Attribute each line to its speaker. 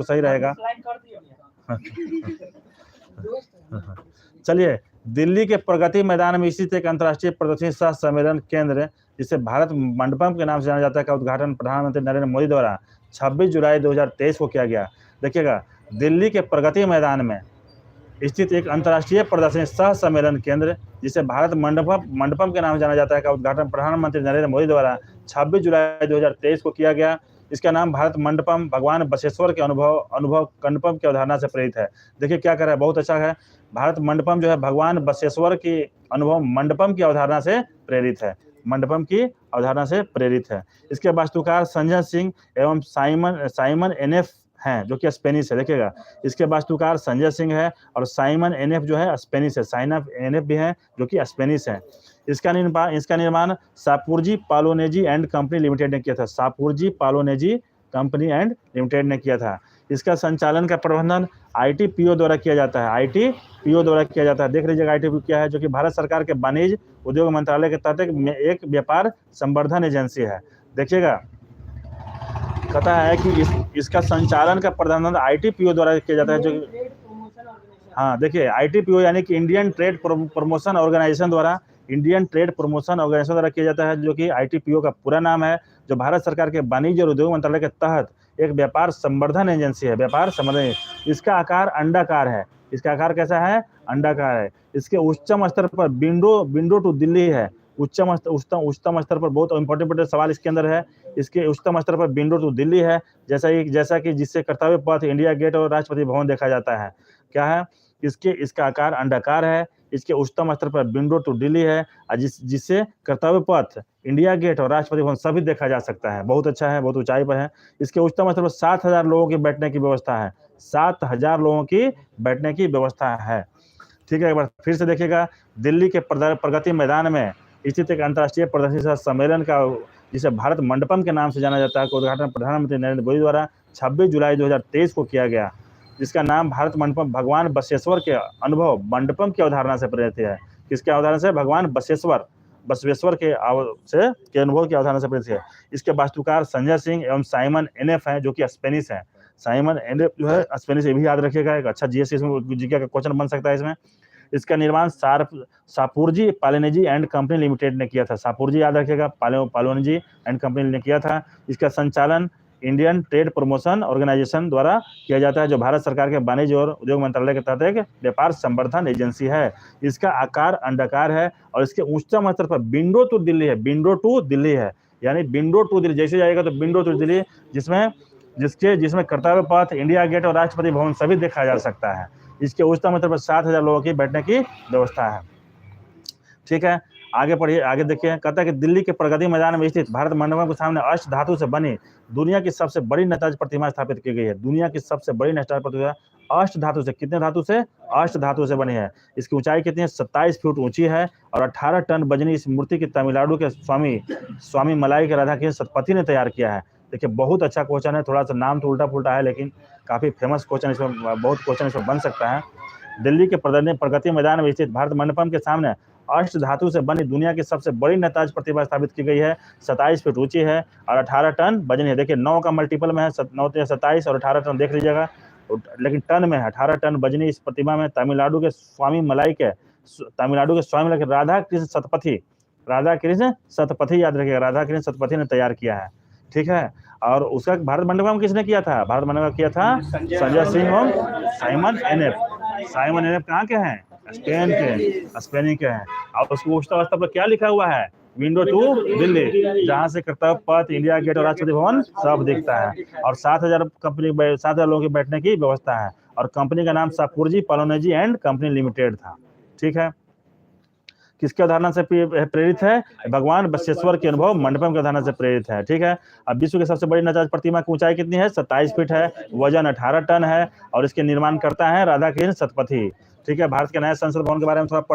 Speaker 1: तो सही रहेगा। चलिए, दिल्ली के प्रगति मैदान में स्थित एक अंतर्राष्ट्रीय प्रदर्शनी सह सम्मेलन केंद्र, जिसे भारत मंडपम के नाम से जाना जाता है, का उद्घाटन प्रधानमंत्री नरेंद्र मोदी द्वारा 26 जुलाई 2023 को किया गया। देखिएगा, दिल्ली के प्रगति मैदान में स्थित एक अंतर्राष्ट्रीय प्रदर्शनी सह सम्मेलन केंद्र, जिसे भारत मंडपम के नाम से जाना जाता है, का उद्घाटन प्रधानमंत्री नरेंद्र मोदी द्वारा 26 जुलाई 2023 को किया गया। इसका नाम भारत मंडपम भगवान बसवेश्वर के अनुभव कंडपम की अवधारणा से प्रेरित है। देखिए क्या कर रहा है, बहुत अच्छा है। भारत मंडपम जो है भगवान बसवेश्वर की अनुभव मंडपम की अवधारणा से प्रेरित है, मंडपम की अवधारणा से प्रेरित है। इसके वास्तुकार संजय सिंह एवं साइमन एनएफ हैं, जो कि स्पेनिश है। देखिएगा, इसके वास्तुकार संजय सिंह है और साइमन एनएफ जो है स्पेनिश है, साइमन एनएफ भी है जो कि स्पेनिश है। इसका निर्माण सापुरजी पालोनेजी एंड कंपनी लिमिटेड ने किया था, सापुरजी पालोनेजी कंपनी एंड लिमिटेड ने किया था। इसका संचालन का प्रबंधन आईटीपीओ द्वारा किया जाता है, आईटीपीओ द्वारा किया जाता है। देख लीजिएगा आईटीपीओ क्या है, जो कि भारत सरकार के वाणिज्य उद्योग मंत्रालय के तहत एक व्यापार संवर्धन एजेंसी है। देखिएगा, कहता है कि इसका संचालन का प्रबंधन आईटीपीओ द्वारा किया जाता है, जो हाँ देखिए आईटीपीओ यानी कि इंडियन ट्रेड प्रमोशन ऑर्गेनाइजेशन द्वारा, इंडियन ट्रेड प्रमोशन ऑर्गेनाइजेशन द्वारा किया जाता है, जो कि आईटीपीओ का पूरा नाम है, जो भारत सरकार के वाणिज्य और उद्योग मंत्रालय के तहत एक व्यापार संवर्धन एजेंसी है, व्यापार संवर्धन। इसका आकार अंडाकार है। इसका आकार कैसा है? अंडाकार है। इसके उच्चतम स्तर पर विंडो टू दिल्ली है। उच्चतम स्तर पर बहुत इंपॉर्टेंट सवाल इसके अंदर है। इसके उच्चतम स्तर पर विंडो टू दिल्ली है, जैसा कि जिससे कर्तव्य पथ, इंडिया गेट और राष्ट्रपति भवन देखा जाता है। क्या है? इसका आकार अंडाकार है। इसके उच्चतम स्तर पर विंडो टू दिल्ली है, जिससे कर्तव्य पथ, इंडिया गेट और राष्ट्रपति भवन सभी देखा जा सकता है। बहुत अच्छा है, बहुत ऊंचाई पर है। इसके उच्चतम स्तर पर 7,000 लोगों की बैठने की व्यवस्था है, 7,000 लोगों की बैठने की व्यवस्था है। ठीक है, एक बार फिर से देखिएगा, दिल्ली के प्रगति मैदान में स्थित एक अंतर्राष्ट्रीय प्रदर्शनी सम्मेलन का, जिसे भारत मंडपम के नाम से जाना जाता है, का उद्घाटन प्रधानमंत्री नरेंद्र मोदी द्वारा 26 जुलाई 2023 को किया गया। जिसका नाम भारत मंडपम भगवान बसवेश्वर के अनुभव मंडपम की अवधारणा से प्रेरित है। किसके अवधारणा से? भगवान बसवेश्वर के अनुभव की अवधारणा से प्रेरित है। इसके वास्तुकार संजय सिंह एवं साइमन एनएफ हैं, जो कि स्पेनिश है। साइमन एनएफ जो है स्पेनिश, ये भी याद रखिएगा, एक अच्छा जीएस इसमें जीके का क्वेश्चन बन सकता है इसमें। इसका निर्माण सापुरजी पालोनेजी एंड कंपनी लिमिटेड ने किया था। सापुरजी याद रखिएगा, पालोनेजी एंड कंपनी ने किया था। इसका संचालन इंडियन ट्रेड प्रमोशन ऑर्गेनाइजेशन द्वारा किया जाता है, जो भारत सरकार के वाणिज्य और उद्योग मंत्रालय के तहत एक व्यापार संवर्धन एजेंसी है। इसका आकार अंडाकार है और इसके उच्चतम स्तर पर विंडो टू दिल्ली है, विंडो टू दिल्ली है, यानी विंडो टू दिल्ली जैसे जाएगा तो विंडो टू दिल्ली, जिसमें कर्तव्य पथ, इंडिया गेट और राष्ट्रपति भवन सभी देखा जा सकता है। इसके उच्चतम स्तर पर 7,000 लोगों की बैठने की व्यवस्था है। ठीक है, आगे पढ़िए, आगे देखिए। कहता है कि दिल्ली के प्रगति मैदान में स्थित भारत मंडपम के सामने अष्ट धातु से बनी दुनिया की सबसे बड़ी नटराज प्रतिमा स्थापित की गई है। दुनिया की सबसे बड़ी नटराज प्रतिमा अष्ट धातु से, कितने धातु से? अष्ट धातु से बनी है। इसकी ऊंचाई कितनी है? 27 फीट ऊंची है और 18 टन वजनी इस मूर्ति की तमिलनाडु के स्वामी मलाई के राधा कृष्ण सतपथी ने तैयार किया है। देखिए, बहुत अच्छा क्वेश्चन है, थोड़ा सा नाम तो उल्टा पुल्टा है, लेकिन काफी फेमस क्वेश्चन इसमें, बहुत क्वेश्चन इसमें बन सकता है। दिल्ली के प्रगति मैदान में स्थित भारत मंडपम के सामने अष्ट धातु से बनी दुनिया की सबसे बड़ी नटराज प्रतिमा स्थापित की गई है। 27 फीट ऊंची है और 18 टन वजन है। देखिए 9 का मल्टीपल में है, 9 × 27 और 18 टन देख लीजिएगा, लेकिन टन में है। 18 टन वजनी इस प्रतिमा में तमिलनाडु के स्वामी मलाई राधा कृष्ण सतपथी याद रखिएगा, राधा कृष्ण सतपथी ने तैयार किया है। ठीक है, और उसका भारत मंडपम किसने किया था? भारत मंडपम किया था संजय सिंह और साइमन एनएफ। साइमन एनएफ कहाँ के हैं? स्पेन के हैं। और उसको उच्चतम स्तर पर क्या लिखा हुआ है? विंडो टू दिल्ली, जहां से कर्तव्य पथ, इंडिया गेट और राष्ट्रपति भवन सब दिखता है। और 7,000 लोगों की बैठने की व्यवस्था है। और कंपनी का नाम सापुरजी पालोनेजी एंड कंपनी लिमिटेड था। ठीक है, किसके अवधारणा से प्रेरित है? भगवान बसवेश्वर के अनुभव मंडपम की अवधारणा से प्रेरित है। ठीक है, अब विश्व की सबसे बड़ी नटराज प्रतिमा की ऊंचाई कितनी है? 27 फीट है, वजन 18 टन है और इसके निर्माण करता है राधा कृष्ण सतपथी। ठीक है, भारत के नए संसद भवन के बारे में थोड़ा